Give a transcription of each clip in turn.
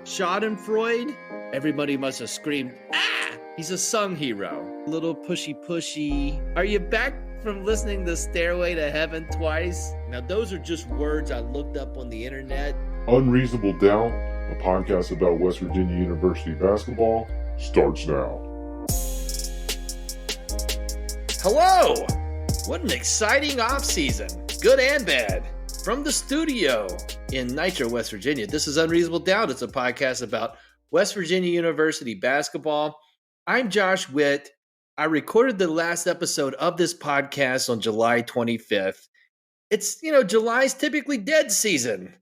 Schadenfreude? Everybody must have screamed, ah! He's a sung hero. A little pushy. Are you back from listening to Stairway to Heaven twice? Now, those are just words I looked up on the internet. Unreasonable Down, a podcast about West Virginia University basketball, starts now. Hello! What an exciting offseason, good and bad. From the studio in Nitro, West Virginia, this is Unreasonable Down. It's a podcast about West Virginia University basketball. I'm Josh Witt. I recorded the last episode of this podcast on July 25th. It's, July's typically dead season.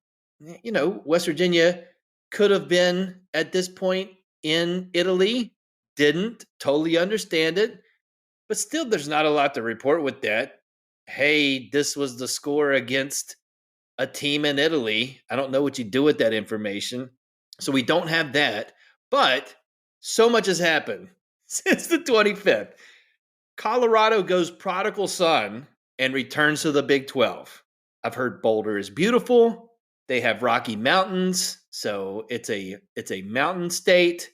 West Virginia could have been at this point in Italy, didn't, totally understand it. But still, there's not a lot to report with that. Hey, this was the score against a team in Italy. I don't know what you do with that information. So we don't have that. But so much has happened since the 25th. Colorado goes prodigal son and returns to the Big 12. I've heard Boulder is beautiful. They have Rocky Mountains, so it's a mountain state.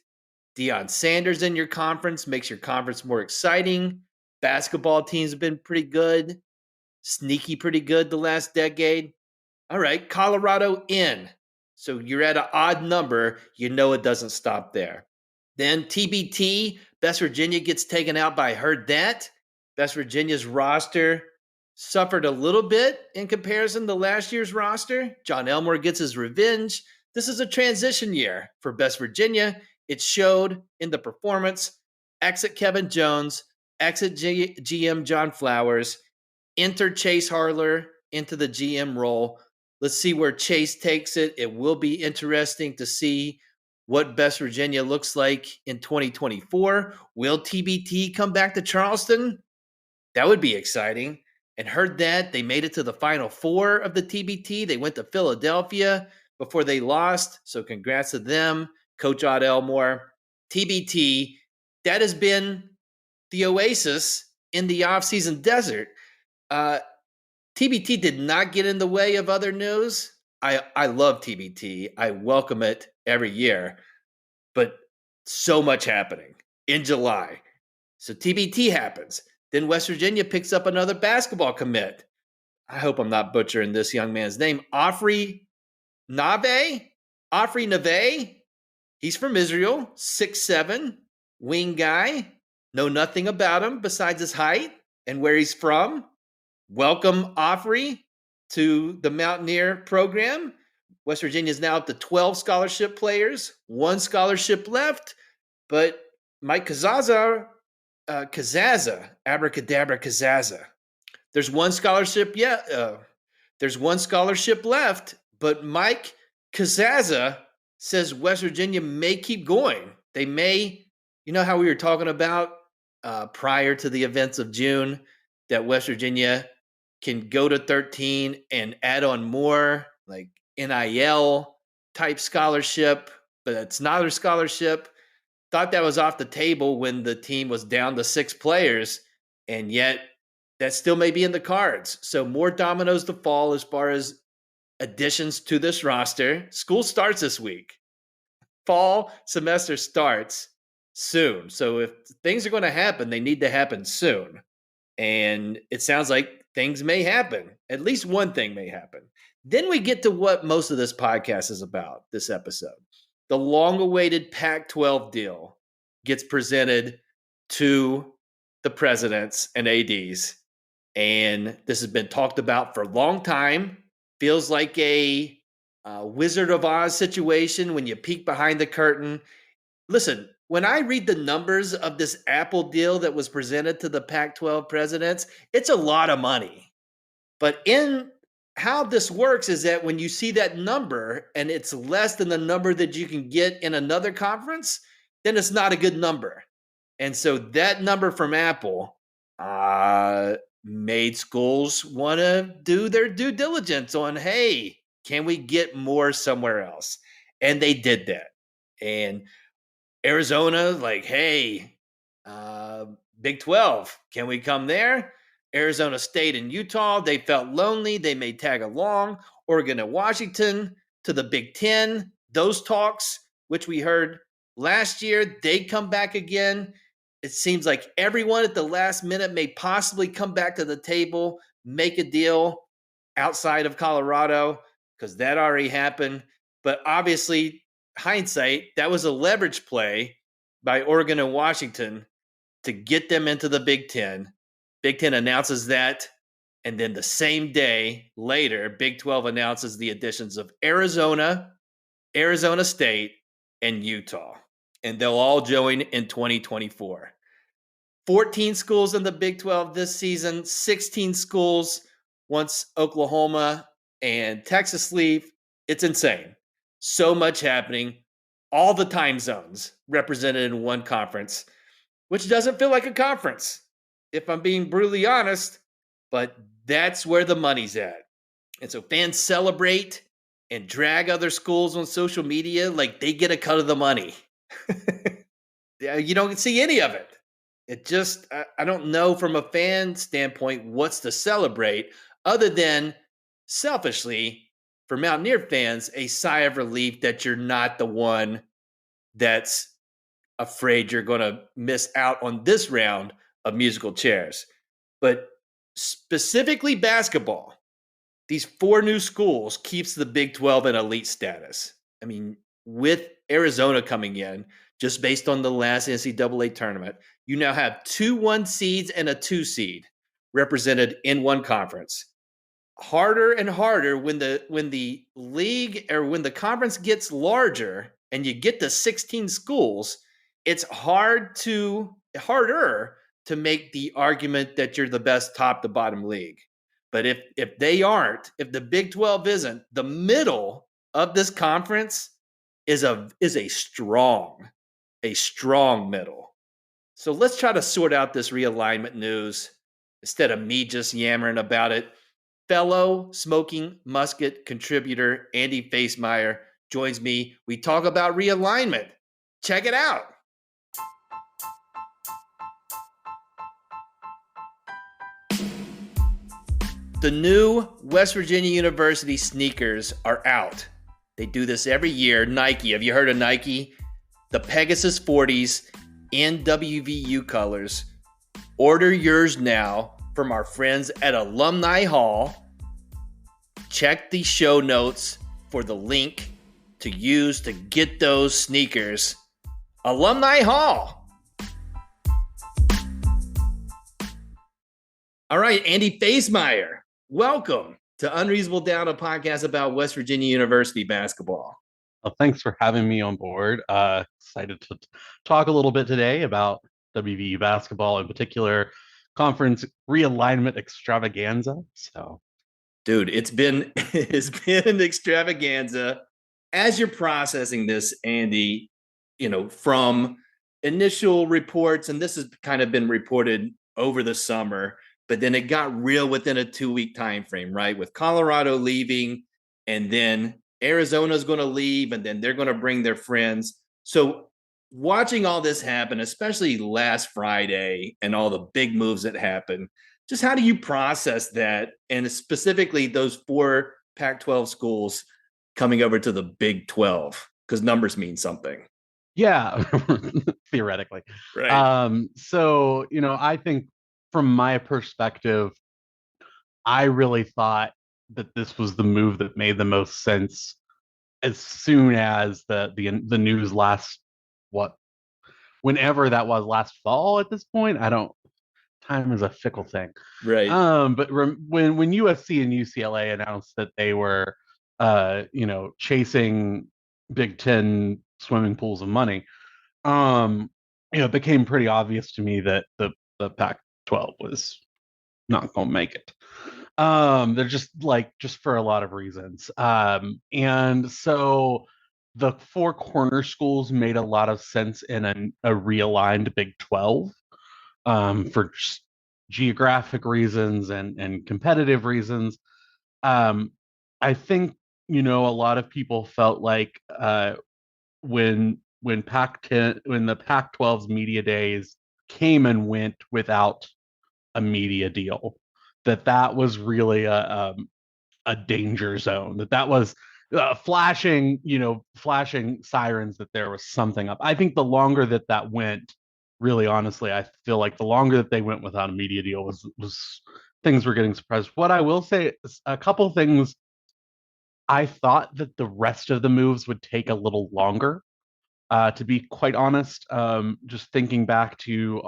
Deion Sanders in your conference makes your conference more exciting. Basketball teams have been pretty good, sneaky pretty good the last decade. All right, Colorado in. So you're at an odd number. You know it doesn't stop there. Then TBT, West Virginia gets taken out by Heard That. West Virginia's roster suffered a little bit in comparison to last year's roster. John Elmore gets his revenge. This is a transition year for West Virginia. It showed in the performance. Exit Kevin Jones, exit GM John Flowers, enter Chase Harler into the GM role. Let's see where Chase takes it. It will be interesting to see what West Virginia looks like in 2024. Will TBT come back to Charleston? That would be exciting. And Heard That they made it to the Final Four of the TBT. They went to Philadelphia before they lost. So congrats to them. Coach Odd Elmore. TBT, that has been the oasis in the offseason desert. TBT did not get in the way of other news. I love TBT. I welcome it every year. But so much happening in July. So TBT happens. Then West Virginia picks up another basketball commit. I hope I'm not butchering this young man's name. Ofri Nave? He's from Israel, 6'7", wing guy. Know nothing about him besides his height and where he's from. Welcome, Ofri, to the Mountaineer program. West Virginia is now up to 12 scholarship players, 1 scholarship left. But Mike Kazaza, abracadabra Kazaza. There's 1 scholarship there's 1 scholarship left, but Mike Kazaza says West Virginia may keep going. They may, how we were talking about prior to the events of June, that West Virginia can go to 13 and add on more, like NIL type scholarship, but it's not a scholarship. Thought that was off the table when the team was down to 6 players, and yet that still may be in the cards. So more dominoes to fall as far as additions to this roster. School starts this week. Fall semester starts soon. So if things are going to happen, they need to happen soon. And it sounds like things may happen. At least one thing may happen. Then we get to what most of this podcast is about, this episode. The long-awaited Pac-12 deal gets presented to the presidents and ADs. And this has been talked about for a long time. Feels like a Wizard of Oz situation when you peek behind the curtain. Listen, when I read the numbers of this Apple deal that was presented to the Pac-12 presidents, it's a lot of money. But in how this works is that when you see that number and it's less than the number that you can get in another conference, then it's not a good number. And so that number from Apple made schools want to do their due diligence on, hey, can we get more somewhere else? And they did that. And Arizona, like, hey, Big 12, can we come there? Arizona State and Utah, they felt lonely. They may tag along. Oregon and Washington to the Big 10. Those talks which we heard last year they'd come back again. It seems like everyone at the last minute may possibly come back to the table, make a deal outside of Colorado, because that already happened. But obviously, hindsight, that was a leverage play by Oregon and Washington to get them into the Big Ten. Big Ten announces that. And then the same day later, Big 12 announces the additions of Arizona, Arizona State, and Utah. And they'll all join in 2024. 14 schools in the Big 12 this season, 16 schools once Oklahoma and Texas leave. It's insane. So much happening. All the time zones represented in one conference, which doesn't feel like a conference, if I'm being brutally honest, but that's where the money's at. And so fans celebrate and drag other schools on social media like they get a cut of the money. You don't see any of it. It just, I don't know from a fan standpoint what's to celebrate other than selfishly for Mountaineer fans, a sigh of relief that you're not the one that's afraid you're going to miss out on this round of musical chairs. But specifically basketball, these 4 new schools keeps the Big 12 in elite status. I mean, with Arizona coming in, just based on the last NCAA tournament, you now have 2 1 seeds and a 2 seed represented in one conference. Harder and harder when the league or when the conference gets larger and you get to 16 schools, it's harder to make the argument that you're the best top to bottom league. But if they aren't, if the Big 12 isn't, the middle of this conference is a strong middle. So let's try to sort out this realignment news instead of me just yammering about it. Fellow Smoking Musket contributor Andi Facemire joins me. We talk about realignment. Check it out. The new West Virginia University sneakers are out. They do this every year. Nike, have you heard of Nike? The Pegasus 40s in WVU colors. Order yours now from our friends at Alumni Hall. Check the show notes for the link to use to get those sneakers. Alumni Hall. All right, Andi Facemire, welcome to Unreasonable Down, a podcast about West Virginia University basketball. Well, thanks for having me on board. Excited to talk a little bit today about WVU basketball, in particular, conference realignment extravaganza. So, dude, it's been an extravaganza. As you're processing this, Andi, from initial reports, and this has kind of been reported over the summer, but then it got real within a 2-week time frame, right? With Colorado leaving, and then Arizona's going to leave, and then they're going to bring their friends. So watching all this happen, especially last Friday and all the big moves that happened, just how do you process that? And specifically those 4 Pac-12 schools coming over to the Big 12, because numbers mean something. Yeah, theoretically. Right. So, I think from my perspective, I really thought that this was the move that made the most sense as soon as the news whenever that was last fall. At this point, time is a fickle thing, right? But when USC and UCLA announced that they were chasing Big Ten swimming pools of money, it became pretty obvious to me that the Pac-12 was not going to make it. They're just for a lot of reasons. And so the 4 corner schools made a lot of sense in a realigned Big 12 for geographic reasons and competitive reasons. I think, a lot of people felt like when the Pac-12's media days came and went without a media deal, that was really a danger zone. That was flashing sirens that there was something up. I think the longer that went, really honestly, I feel like the longer that they went without a media deal was things were getting suppressed. What I will say is a couple things. I thought that the rest of the moves would take a little longer. To be quite honest, just thinking back to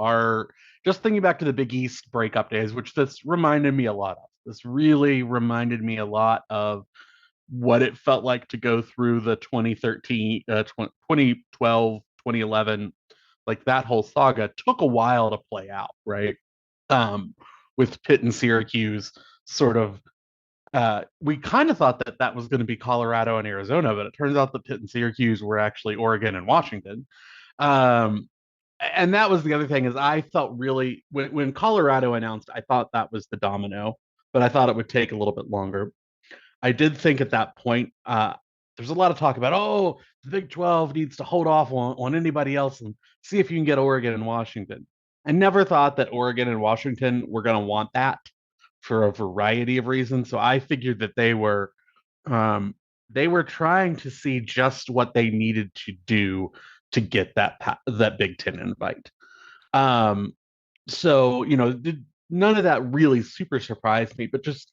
the Big East breakup days, which this reminded me a lot of. This really reminded me a lot of what it felt like to go through the 2013, 2012, 2011, like that whole saga took a while to play out, right? Um, with Pitt and Syracuse sort of we kind of thought that was going to be Colorado and Arizona, but it turns out that Pitt and Syracuse were actually Oregon and Washington. Um, and that was the other thing is I felt really when Colorado announced, I thought that was the domino, but I thought it would take a little bit longer. I did think at that point, there's a lot of talk about, oh, the Big 12 needs to hold off on anybody else and see if you can get Oregon and Washington. I never thought that Oregon and Washington were going to want that for a variety of reasons. So I figured that um, they were trying to see just what they needed to do to get that Big Ten invite. Um, so none of that really super surprised me, but just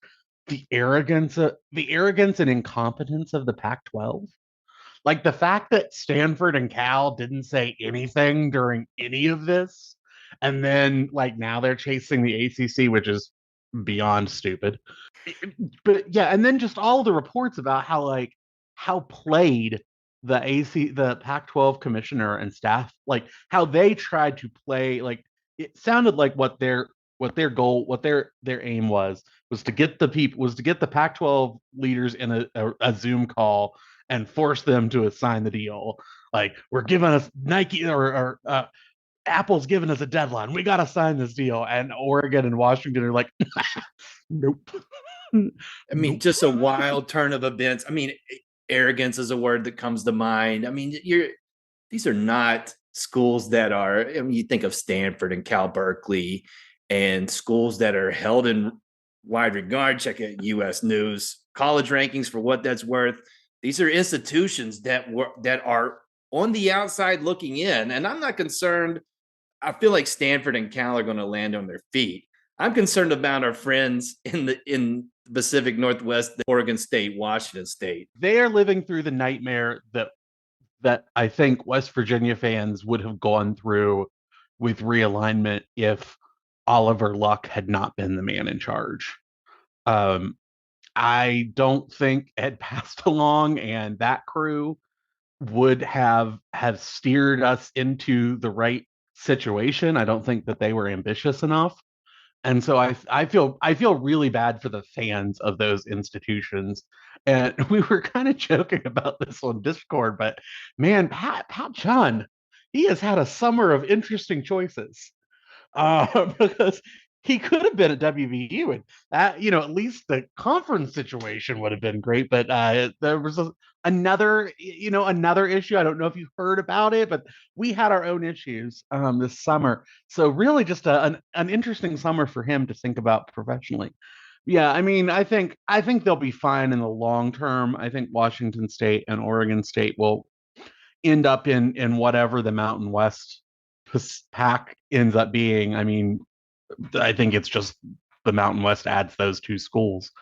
the arrogance and incompetence of the Pac-12. Like the fact that Stanford and Cal didn't say anything during any of this, and then like now they're chasing the ACC, which is beyond stupid. But yeah, and then just all the reports about how played the Pac-12 commissioner and staff, like how they tried to play, like it sounded like what their goal, what their aim was to get the Pac-12 leaders in a Zoom call and force them to sign the deal. Like we're giving us Nike or Apple's giving us a deadline. We got to sign this deal. And Oregon and Washington are like, nope. I mean, just a wild turn of events. I mean, arrogance is a word that comes to mind. I mean, these are not schools that are, I mean, you think of Stanford and Cal Berkeley and schools that are held in wide regard. Check out US News college rankings for what that's worth. These are institutions that are on the outside looking in. And I'm not concerned. I feel like Stanford and Cal are going to land on their feet. I'm concerned about our friends in the Pacific Northwest, Oregon State, Washington State. They are living through the nightmare that I think West Virginia fans would have gone through with realignment if Oliver Luck had not been the man in charge. I don't think Ed passed along and that crew would have steered us into the right situation. I don't think that they were ambitious enough. And so I feel really bad for the fans of those institutions. And we were kind of joking about this on Discord, but man, Pat Chun, he has had a summer of interesting choices. Because he could have been at WVU, and that at least the conference situation would have been great. But there was another issue. I don't know if you've heard about it, but we had our own issues this summer. So really, just an interesting summer for him to think about professionally. Yeah, I mean, I think they'll be fine in the long term. I think Washington State and Oregon State will end up in whatever the Mountain West pack ends up being. I mean, I think it's just the Mountain West adds those two schools,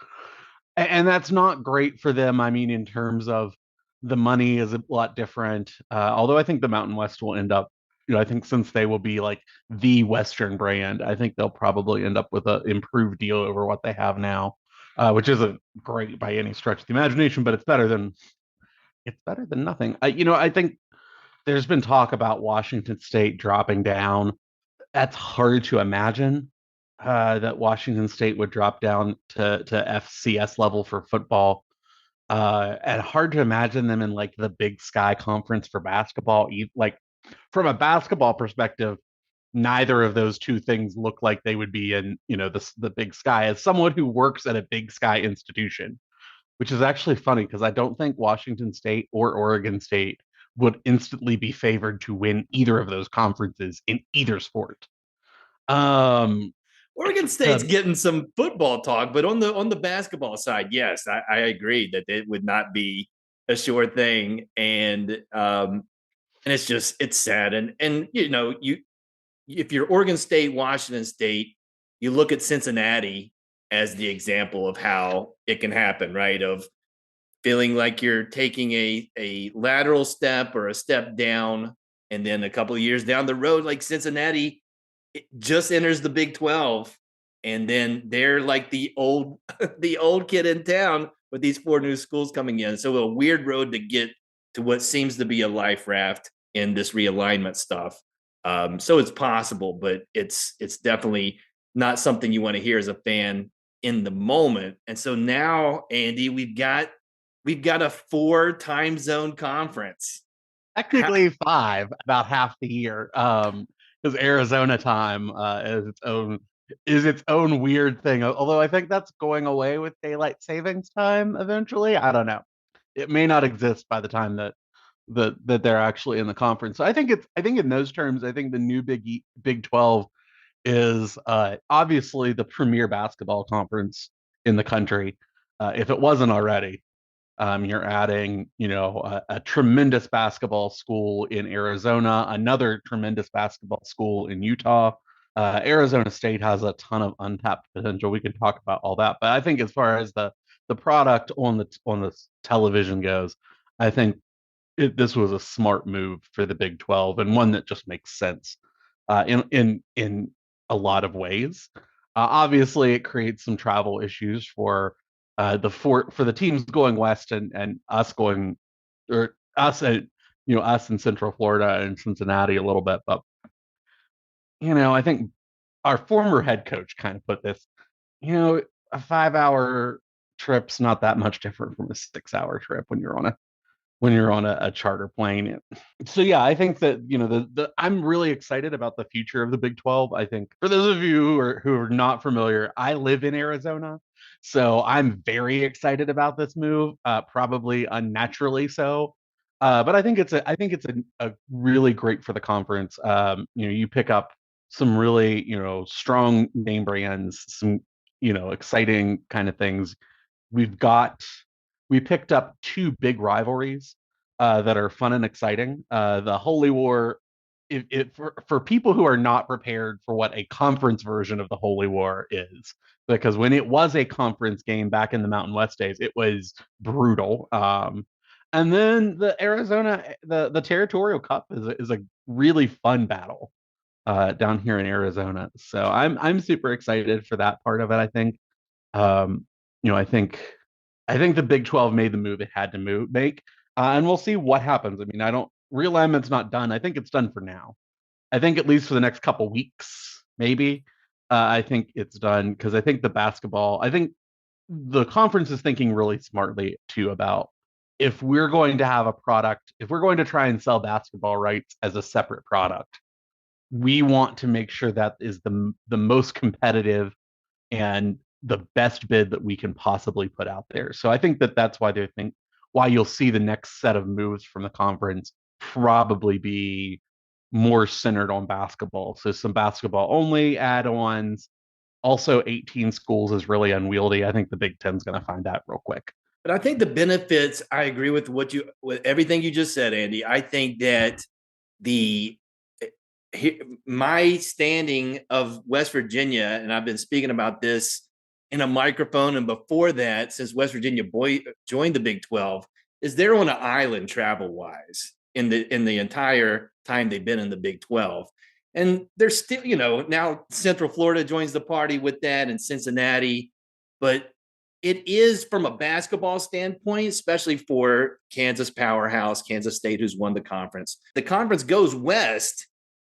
and that's not great for them. I mean, in terms of the money is a lot different. Although I think the Mountain West will end up, I think since they will be like the Western brand, I think they'll probably end up with an improved deal over what they have now, which isn't great by any stretch of the imagination, but it's better than nothing. I think there's been talk about Washington State dropping down. That's hard to imagine that Washington State would drop down to FCS level for football. And hard to imagine them in like the Big Sky Conference for basketball. Like from a basketball perspective, neither of those two things look like they would be in the Big Sky. As someone who works at a Big Sky institution, which is actually funny because I don't think Washington State or Oregon State would instantly be favored to win either of those conferences in either sport. Oregon State's getting some football talk, but on the basketball side, yes, I agree that it would not be a sure thing. And it's sad. And if you're Oregon State, Washington State, you look at Cincinnati as the example of how it can happen, right? Of feeling like you're taking a lateral step or a step down, and then a couple of years down the road, like Cincinnati just enters the Big 12, and then they're like the old the old kid in town with these four new schools coming in. So a weird road to get to what seems to be a life raft in this realignment stuff. So it's possible, but it's definitely not something you want to hear as a fan in the moment. And so now, Andi, we've got a 4 time zone conference. Technically 5, about half the year. Because Arizona time is its own weird thing. Although I think that's going away with daylight savings time eventually. I don't know. It may not exist by the time that they're actually in the conference. So I think in those terms, I think the new Big 12 is obviously the premier basketball conference in the country, if it wasn't already. You're adding, a tremendous basketball school in Arizona, another tremendous basketball school in Utah. Arizona State has a ton of untapped potential. We can talk about all that, but I think as far as the product on the television goes, I think this was a smart move for the Big 12 and one that just makes sense in a lot of ways. Obviously, it creates some travel issues for the teams going west and us going, or us and us in Central Florida and Cincinnati a little bit. But I think our former head coach kind of put this. A 5-hour trip's not that much different from a 6-hour trip when you're on a charter plane. So yeah, I think that I'm really excited about the future of the Big 12. I think for those of you who are not familiar, I live in Arizona, so I'm very excited about this move. Probably unnaturally so, but I think it's a really great for the conference. You pick up some really strong name brands, some exciting kind of things. We picked up 2 big rivalries that are fun and exciting. The Holy War, for people who are not prepared for what a conference version of the Holy War is, because when it was a conference game back in the Mountain West days, it was brutal. And then the Territorial Cup is a really fun battle down here in Arizona. So I'm super excited for that part of it. I think, I think the Big 12 made the move it had to make, and we'll see what happens. I mean, realignment's not done. I think it's done for now. I think at least for the next couple weeks, maybe. I think it's done because I think the conference is thinking really smartly too about if we're going to have a product, if we're going to try and sell basketball rights as a separate product, we want to make sure that is the most competitive and the best bid that we can possibly put out there. So I think that's why you'll see the next set of moves from the conference probably be more centered on basketball. So some basketball only add-ons. Also, 18 schools is really unwieldy. I think the Big Ten's going to find that real quick. But I think the benefits, I agree with with everything you just said, Andi. I think that my standing of West Virginia, and I've been speaking about this in a microphone and before that, since West Virginia joined the Big 12, is they're on an island travel wise in the entire time they've been in the Big 12. And they're still, now Central Florida joins the party with that, and Cincinnati. But it is, from a basketball standpoint, especially for Kansas powerhouse, Kansas State, who's won the conference. The conference goes west.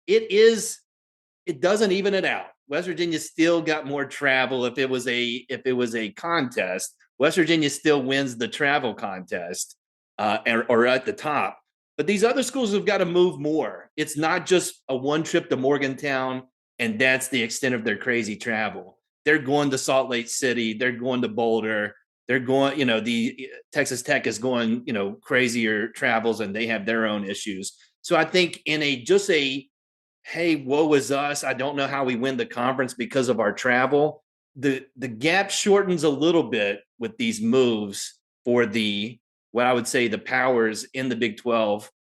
It doesn't even it out. West Virginia still got more travel. If it was a contest, West Virginia still wins the travel contest, or at the top. But these other schools have got to move more. It's not just a one trip to Morgantown, and that's the extent of their crazy travel. They're going to Salt Lake City. They're going to Boulder. They're going, the Texas Tech is going, crazier travels, and they have their own issues. So I think in hey, woe is us, I don't know how we win the conference because of our travel, the gap shortens a little bit with these moves for the what I would say the powers in the Big 12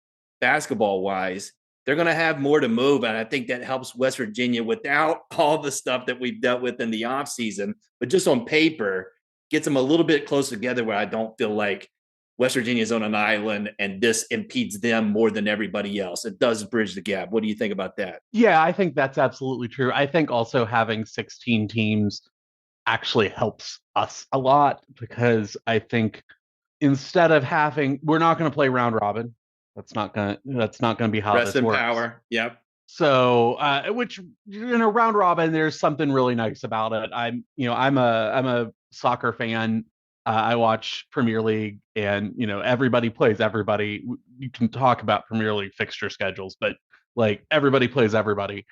basketball wise, they're going to have more to move. And I think that helps West Virginia without all the stuff that we've dealt with in the offseason. But just on paper, gets them a little bit closer together where I don't feel like West Virginia is on an island and this impedes them more than everybody else. It does bridge the gap. What do you think about that? Yeah, I think that's absolutely true. I think also having 16 teams actually helps us a lot because I think instead of having, we're not going to play round robin. That's not gonna be how Rest this in works. power. Yep. So, which round robin, there's something really nice about it. I'm a soccer fan. I watch Premier League, and everybody plays everybody. You can talk about Premier League fixture schedules, but like everybody plays everybody.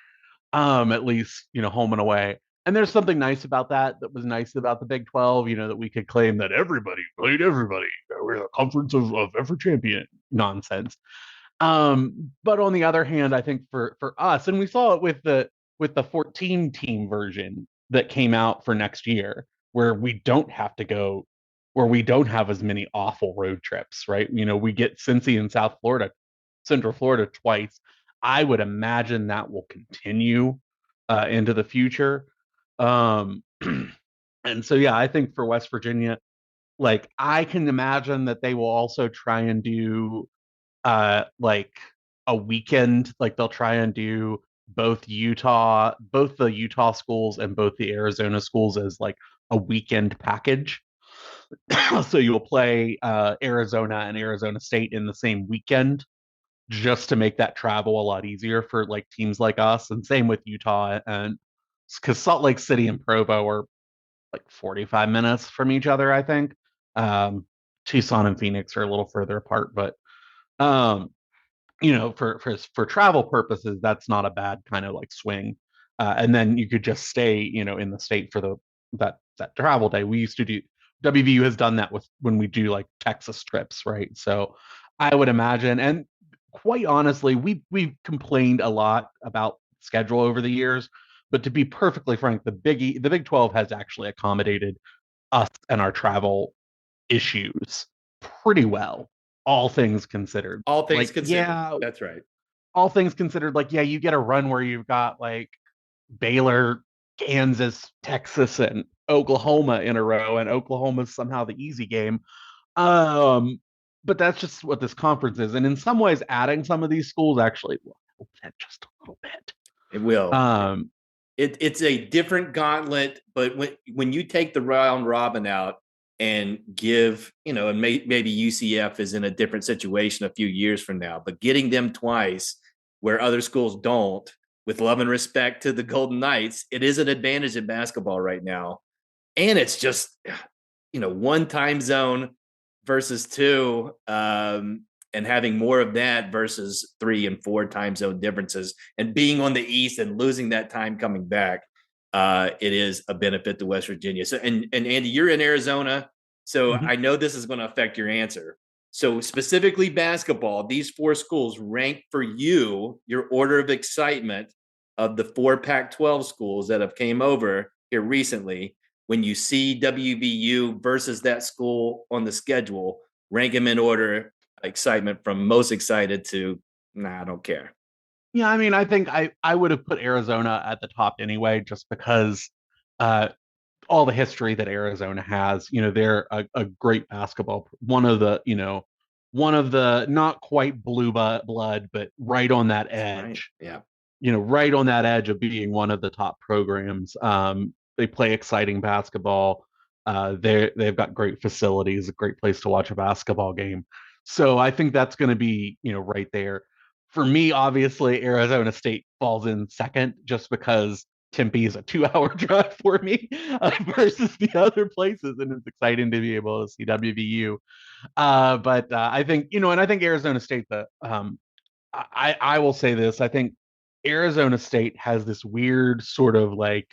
At least home and away. And there's something nice about that. That was nice about the Big 12. That we could claim that everybody played everybody. We're the conference of every champion. Nonsense. But on the other hand, I think for us, and we saw it with the 14 team version that came out for next year, where we don't have to go, where we don't have as many awful road trips, right? We get Cincy and Central Florida twice. I would imagine that will continue into the future. Um, and so, yeah, I think for West Virginia, like I can imagine that they will also try and do like a weekend, like they'll try and do both the Utah schools and both the Arizona schools as like a weekend package. So you'll play Arizona and Arizona State in the same weekend just to make that travel a lot easier for like teams like us, and same with Utah, and because Salt Lake City and Provo are like 45 minutes from each other, I think. Tucson and Phoenix are a little further apart, but um, for travel purposes, that's not a bad kind of like swing. And then you could just stay, in the state for that travel day. We used to do WVU has done that with when we do like Texas trips, right? So I would imagine, and quite honestly, we've complained a lot about schedule over the years, but to be perfectly frank, the Big 12 has actually accommodated us and our travel issues pretty well, all things considered. All things Like, considered. yeah, That's right. all things considered, like, yeah, you get a run where you've got like Baylor, Kansas, Texas, and Oklahoma in a row, and Oklahoma's somehow the easy game. Um, but that's just what this conference is. And in some ways, adding some of these schools actually will help that just a little bit. It will. Um, It's a different gauntlet, but when you take the round robin out and give, and maybe UCF is in a different situation a few years from now, but getting them twice where other schools don't, with love and respect to the Golden Knights, it is an advantage in basketball right now. And it's just, one time zone versus two, and having more of that versus 3 and 4 time zone differences, and being on the East and losing that time coming back, it is a benefit to West Virginia. So, and Andy, you're in Arizona, so mhm. I know this is going to affect your answer. So specifically basketball, these 4 schools rank for you your order of excitement of the 4 Pac-12 schools that have came over here recently. When you see WVU versus that school on the schedule, rank them in order excitement from most excited to nah, I don't care. Yeah, I mean, I think I would have put Arizona at the top anyway, just because uh, all the history that Arizona has. They're a great basketball, one of the not quite blue blood, but right on that Right. edge. Yeah. Right on that edge of being one of the top programs. They play exciting basketball. They've got great facilities, a great place to watch a basketball game. So I think that's going to be right there. For me, obviously, Arizona State falls in second just because Tempe is a 2 hour drive for me versus the other places, and it's exciting to be able to see WVU. But I think and I think Arizona State. I will say this: I think Arizona State has this weird sort of like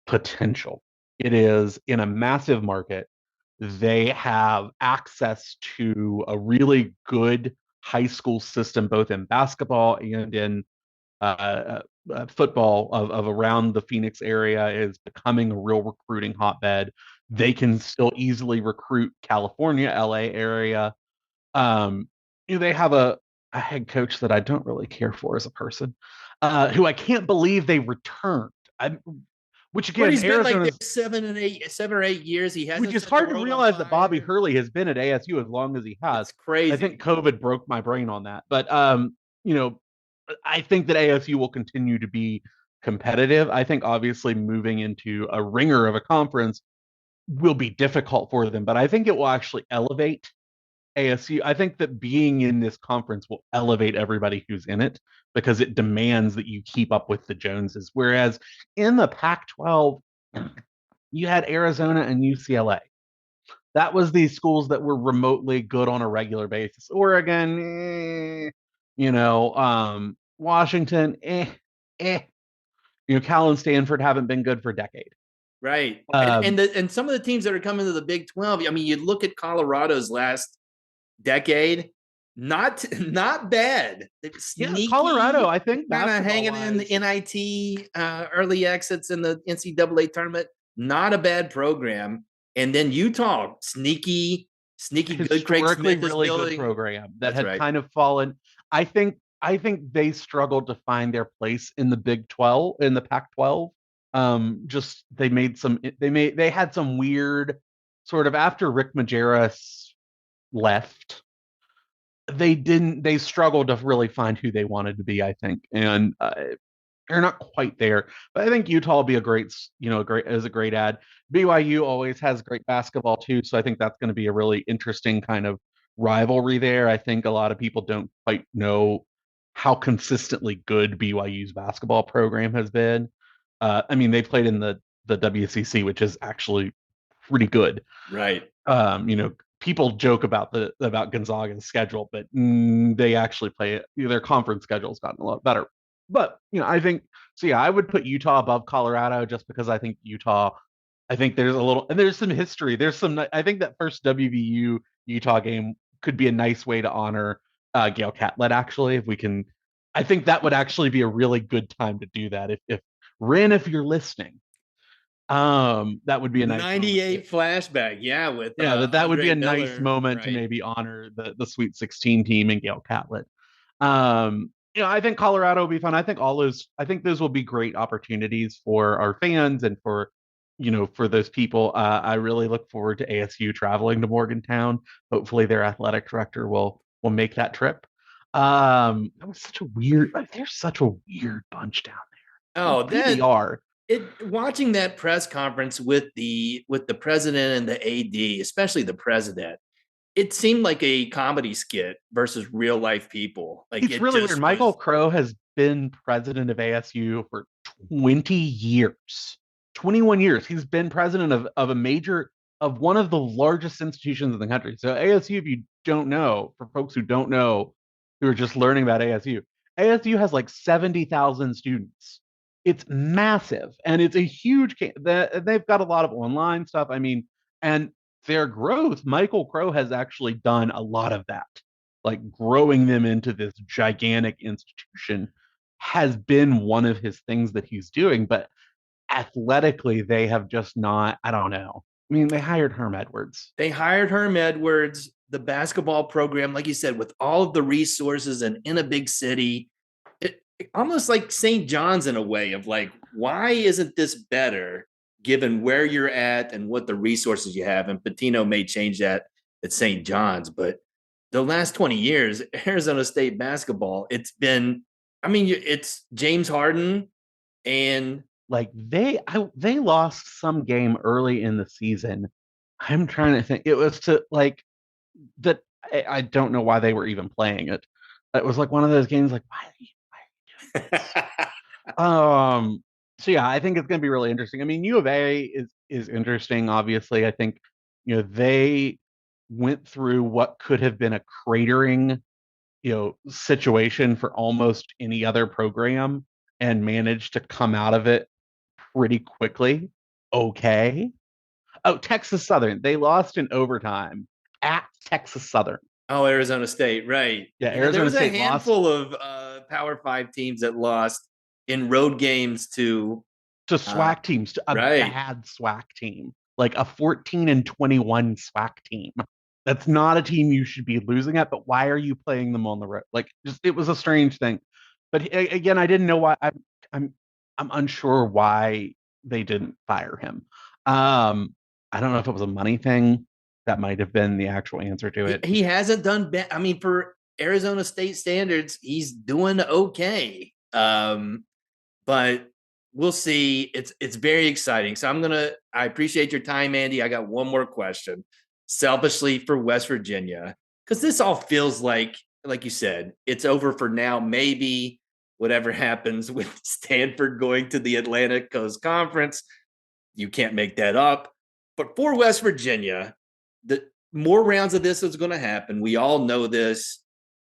potential. It is in a massive market. They have access to a really good high school system, both in basketball and in football of around the Phoenix area is becoming a real recruiting hotbed. They can still easily recruit California, LA area. Um, they have a head coach that I don't really care for as a person, who I can't believe they returned. Which But again, he's been like there Arizona's, 7 or 8 years. He which hasn't is set the hard to world on realize that Bobby fire. Hurley has been at ASU as long as he has. It's I think crazy. COVID broke my brain on that, but you know, I think that ASU will continue to be competitive. I think obviously moving into a ringer of a conference will be difficult for them, but I think it will actually elevate ASU. I think that being in this conference will elevate everybody who's in it because it demands that you keep up with the Joneses. Whereas in the Pac 12, you had Arizona and UCLA. That was these schools that were remotely good on a regular basis. Oregon, Washington, eh. Cal and Stanford haven't been good for a decade. Right. Um, And some of the teams that are coming to the Big 12, I mean, you look at Colorado's last decade, not bad. It's yeah, Colorado, sneaky, I think kind of basketball hanging in the wise, NIT early exits in the NCAA tournament. Not a bad program. And then Utah, sneaky good. Craig historically Smith is really good building. program that That's had right. kind of fallen. I think they struggled to find their place in the Big 12, in the Pac 12. Just they had some weird sort of, after Rick Majerus left, they struggled to really find who they wanted to be, I think. And they're not quite there, but I think Utah will be a great ad. BYU always has great basketball too, so I think that's going to be a really interesting kind of rivalry there. I think a lot of people don't quite know how consistently good BYU's basketball program has been. I mean, they played in the WCC, which is actually pretty good. Right. People joke about Gonzaga's schedule, but they actually play it. Their conference schedule's gotten a lot better. But I think so. Yeah, I would put Utah above Colorado just because I think Utah. I think there's some history. I think that first WVU Utah game could be a nice way to honor Gail Catlett. Actually, if we can, I think that would actually be a really good time to do that. If Ren, if you're listening, that would be a nice moment. 98 flashback. Yeah, with Yeah, that would be Andre a nice Miller. moment to Right. maybe honor the Sweet 16 team and Gail Catlett. I think Colorado will be fun. I think those will be great opportunities for our fans and for those people. I really look forward to ASU traveling to Morgantown. Hopefully their athletic director will make that trip. That was there's such a weird bunch down there. Oh, that PBR. watching that press conference with the president and the AD, especially the president, it seemed like a comedy skit versus real life people. Like It's it really weird. just Michael was. Crow has been president of ASU for 20 years. 21 years. He's been president of one of the largest institutions in the country. So ASU, if you don't know, for folks who don't know, who are just learning about ASU has like 70,000 students. It's massive and it's a huge they've got a lot of online stuff. I mean, and their growth, Michael Crow has actually done a lot of that, like growing them into this gigantic institution has been one of his things that he's doing. But athletically, they have just not, I don't know. I mean, they hired Herm Edwards. They hired Herm Edwards, the basketball program, like you said, with all of the resources and in a big city. Almost like St. John's in a way of like, why isn't this better given where you're at and what the resources you have? And Patino may change that at St. John's, but the last 20 years, Arizona State basketball, it's James Harden and Like they lost some game early in the season. I'm trying to think. It was to like that. I don't know why they were even playing it. It was like one of those games. Like Um, so yeah, I think it's going to be really interesting. I mean, U of A is interesting. Obviously, I think they went through what could have been a cratering situation for almost any other program and managed to come out of it pretty quickly. Okay. Oh, Texas Southern. They lost in overtime at Texas Southern. Oh, Arizona State, right. Yeah, Yeah, there Arizona was a State lost handful of Power Five teams that lost in road games to to SWAC teams, to a right. bad SWAC team, like a 14-21 SWAC team. That's not a team you should be losing at, but why are you playing them on the road? Like, just it was a strange thing. But again, I didn't know why. I'm I'm unsure why they didn't fire him. I don't know if it was a money thing. That might have been the actual answer to it. He hasn't done bad. I mean, for Arizona State standards, he's doing okay. But we'll see. It's very exciting. So I appreciate your time, Andi. I got one more question. Selfishly for West Virginia, because this all feels like you said, it's over for now. Maybe whatever happens with Stanford going to the Atlantic Coast Conference, you can't make that up. But for West Virginia, the more rounds of this is going to happen. We all know this.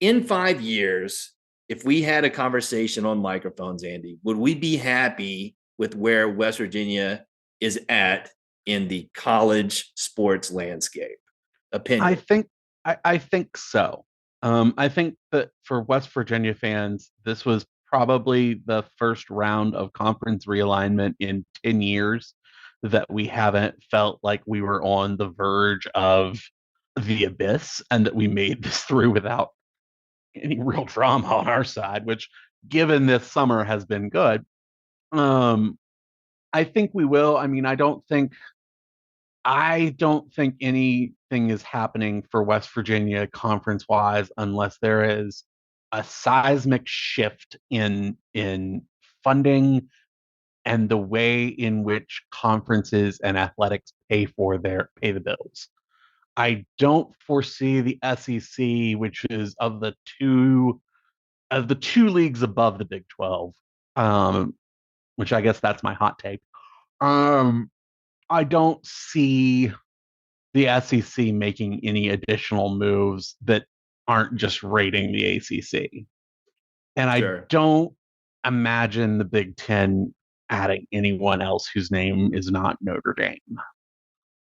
In 5 years, if we had a conversation on microphones, Andi, would we be happy with where West Virginia is at in the college sports landscape? Opinion. I think so. I think that for West Virginia fans, this was probably the first round of conference realignment in 10 years that we haven't felt like we were on the verge of the abyss and that we made this through without any real drama on our side, which given this summer has been good. I think we will. I mean, I don't think anything is happening for West Virginia conference wise unless there is a seismic shift in funding and the way in which conferences and athletics pay the bills. I don't foresee the SEC, which is of the two leagues above the Big 12, which I guess that's my hot take. I don't see the SEC making any additional moves that aren't just raiding the ACC. And I don't imagine the Big Ten adding anyone else whose name is not Notre Dame.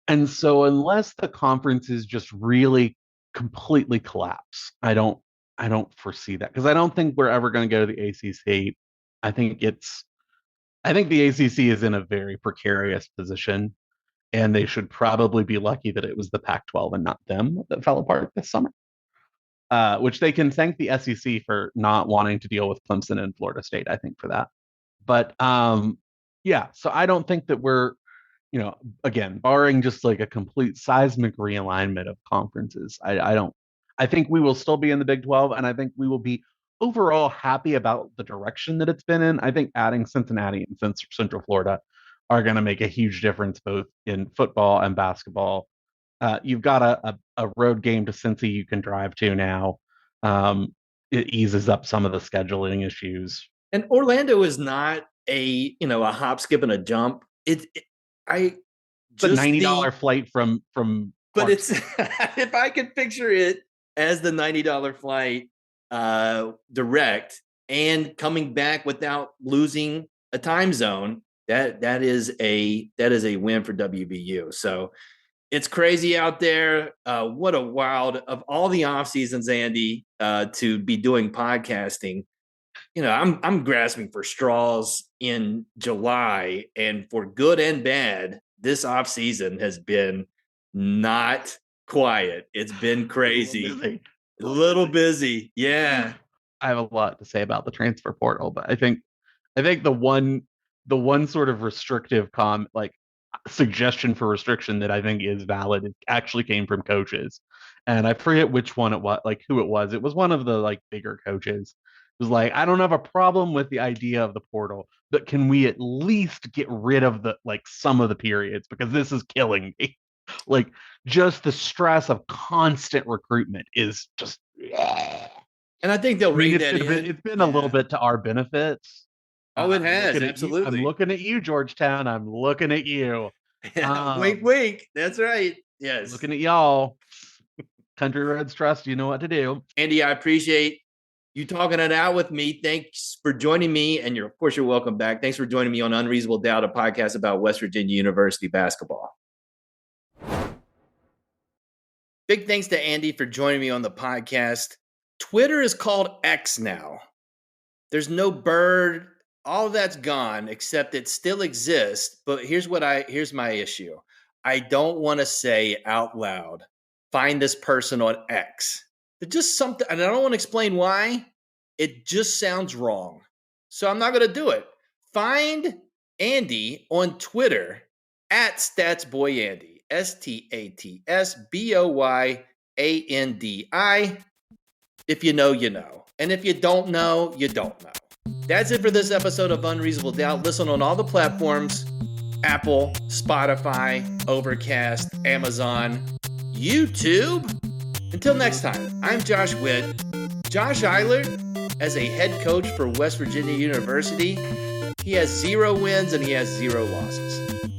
And so unless the conferences just really completely collapse, I don't foresee that because I don't think we're ever going to go to the ACC. I think the ACC is in a very precarious position, and they should probably be lucky that it was the Pac-12 and not them that fell apart this summer. Which they can thank the SEC for not wanting to deal with Clemson and Florida State, I think, for that. But yeah, so I don't think that we're, again, barring just like a complete seismic realignment of conferences, I think we will still be in the Big 12, and I think we will be overall happy about the direction that it's been in. I think adding Cincinnati and Central Florida are going to make a huge difference both in football and basketball. You've got a road game to Cincy you can drive to now. It eases up some of the scheduling issues. And Orlando is not a hop, skip, and a jump. It's a $90 flight from. But it's if I could picture it as the $90 flight direct and coming back without losing a time zone, that is a win for WVU. So it's crazy out there. What a wild of all the off seasons, Andi, to be doing podcasting. I'm grasping for straws in July, and for good and bad, this off season has been not quiet. It's been crazy. A little busy. Yeah. I have a lot to say about the transfer portal, but I think the one sort of restrictive suggestion for restriction that I think is valid, it actually came from coaches. And I forget which one it was, who it was. It was one of the bigger coaches. It was like, I don't have a problem with the idea of the portal, but can we at least get rid of the some of the periods, because this is killing me. Just the stress of constant recruitment is just. And I think they'll read that in. It's been a little bit to our benefits. Oh, it has. Absolutely. I'm looking at you, Georgetown. I'm looking at you. Wink, wink. That's right. Yes. Looking at y'all. Country Roads Trust, you know what to do. Andi, I appreciate you talking it out with me. Thanks for joining me. And of course, you're welcome back. Thanks for joining me on Unreasonable Doubt, a podcast about West Virginia University basketball. Big thanks to Andi for joining me on the podcast. Twitter is called X now. There's no bird. All of that's gone, except it still exists. But here's my issue. I don't want to say out loud find this person on X. There's just something, and I don't want to explain why. It just sounds wrong. So I'm not going to do it. Find Andi on Twitter at StatsBoyAndi, StatsBoyAndi. If you know, you know. And if you don't know, you don't know. That's it for this episode of Unreasonable Doubt. Listen on all the platforms: Apple, Spotify, Overcast, Amazon, YouTube. Until next time, I'm Josh Witt. Josh Eilert, as a head coach for West Virginia University, he has 0 wins and he has 0 losses.